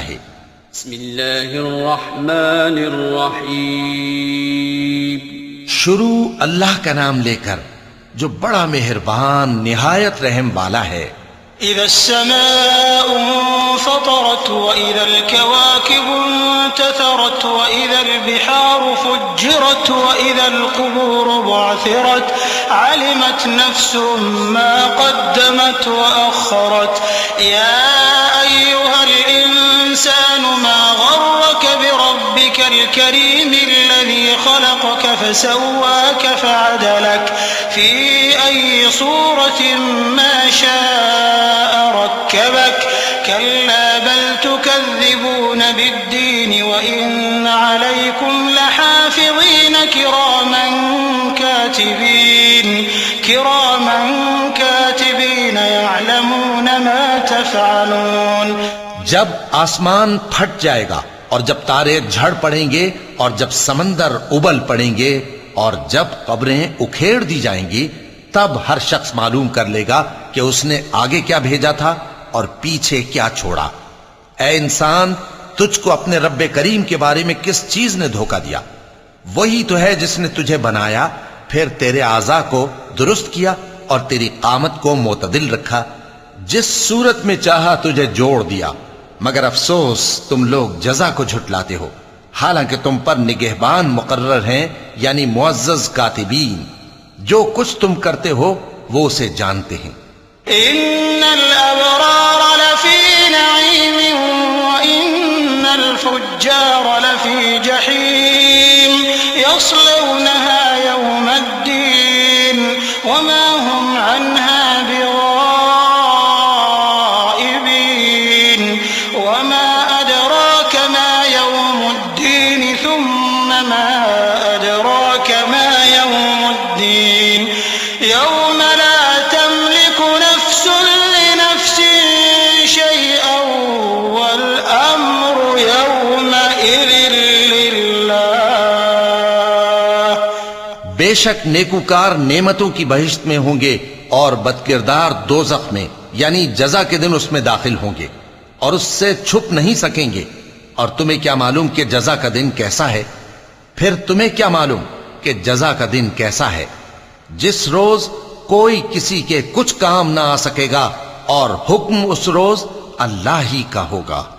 है। बिस्मिल्लाहिर्रहमानिर्रहीम। शुरू अल्लाह का नाम लेकर जो बड़ा मेहरबान निहायत रहम वाला है। इज़्ज़माउ फतरत व इज़ल कवाकिबु इंतथरत व इज़ल बिहारु फुज्जिरत व इज़ल कुबूरु बुअथिरत अलिमत नफ्सुम मा क़द्दमत व अख़रत या अय्युहल इंसानु मा गर्रक बिरब्बिकल करीमिल्लज़ी ख़लक़क फसव्वाक फ़अदलक फ़ी अय्यि सूरतिन मा शाअ रक्कबक कल्ला बल तुकज़्ज़िबून बिद्दीन व इन्न अलैकुम लहाफ़िज़ीन किरामन कातिबीन यअलमून मा तफ़अलून। जब आसमान फट जाएगा और जब तारे झड़ पड़ेंगे और जब समंदर उबल पड़ेंगे और जब कब्रें उखेड़ दी जाएंगी, तब हर शख्स मालूम कर लेगा कि उसने आगे क्या भेजा था और पीछे क्या छोड़ा। ऐ इंसान, तुझको अपने रब्बे करीम के बारे में किस चीज ने धोखा दिया? वही तो है जिसने तुझे बनाया, फिर तेरे आज़ा को दुरुस्त किया और तेरी कामत को मोतदिल रखा, जिस सूरत में चाहा तुझे जोड़ दिया। मगर अफसोस तुम लोग जजा को झुटलाते हो, हालांकि तुम पर निगहबान मुकर्रर हैं, यानी मुअज़्ज़ज़ कातिबीन। जो कुछ तुम करते हो वो उसे जानते हैं। इन्नल अबरार लफी नईम व इन्नल फुज्जार लफी जहीम यस्लौनहा यौमद्दीन वमा हुम अन्हा बिगाइबीन वमा अदराक मा यौमुद्दीन थुम्मा मा अदराक मा यौमुद्दीन यौम ला तमलिकु नफ्सुन लिनफ्सिन शैअन वल अम्रु यौमइज़िन लिल्लाह। बेशक नेकूकार नेमतों की बहिश्त में होंगे और बदकिरदार दोज़ख में, यानी जजा के दिन उसमें दाखिल होंगे और उससे छुप नहीं सकेंगे। और तुम्हें क्या मालूम कि जजा का दिन कैसा है? फिर तुम्हें क्या मालूम कि जजा का दिन कैसा है? जिस रोज कोई किसी के कुछ काम ना आ सकेगा और हुक्म उस रोज अल्लाह ही का होगा।